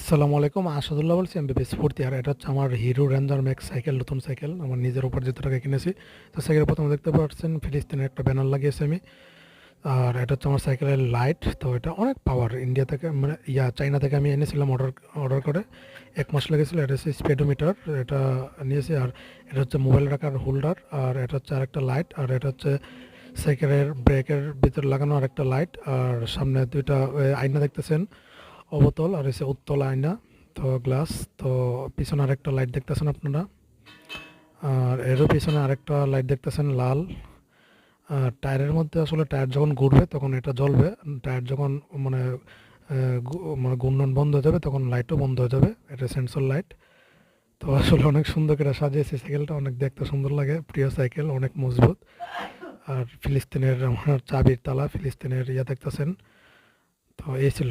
আসসালামু আলাইকুম, আসাদুল্লাহ বলছি। এমবিবি স্ফূর্তি। আর এটা হচ্ছে আমার হিরো রেঞ্জার ম্যাক্স সাইকেল, নতুন সাইকেল আমার নিজের উপর যেতে টাকা কিনেছি। তো সাইকেলের প্রথমে দেখতে পাচ্ছেন ফিলিস্তিনের একটা ব্যানার লাগিয়েছি আমি। আর এটা হচ্ছে আমার সাইকেলের লাইট। তো এটা অনেক পাওয়ার, ইন্ডিয়া থেকে মানে চাইনা থেকে আমি এনেছিলাম অর্ডার অর্ডার করে। 1 মাস লেগেছিলো। এটা হচ্ছে স্পিডোমিটার, এটা নিয়েছি। আর এটা হচ্ছে মোবাইল রাখার হোল্ডার। আর এটা হচ্ছে আরেকটা লাইট। আর এটা হচ্ছে সাইকেলের ব্রেকের ভিতর লাগানো আরেকটা লাইট। আর সামনে দুইটা আয়না দেখতেছেন, অবতল আর হচ্ছে উত্তল আয়না। তো গ্লাস। তো পিছনে আরেকটা লাইট দেখতেছেন আপনারা। আর এরও পিছনে আরেকটা লাইট দেখতেছেন লাল। আর টায়ারের মধ্যে আসলে টায়ার যখন ঘুরবে তখন এটা জ্বলবে। টায়ার যখন মানে মানে ঘূর্ণন বন্ধ হয়ে যাবে তখন লাইটও বন্ধ হয়ে যাবে। এটা সেন্সর লাইট। তো আসলে অনেক সুন্দর করে সাজিয়েছি সাইকেলটা, অনেক দেখতে সুন্দর লাগে। প্রিয় সাইকেল, অনেক মজবুত। আর ফিলিস্তিনের আমার চাবির তালা, ফিলিস্তিনের দেখতেছেন। তো এই ছিল।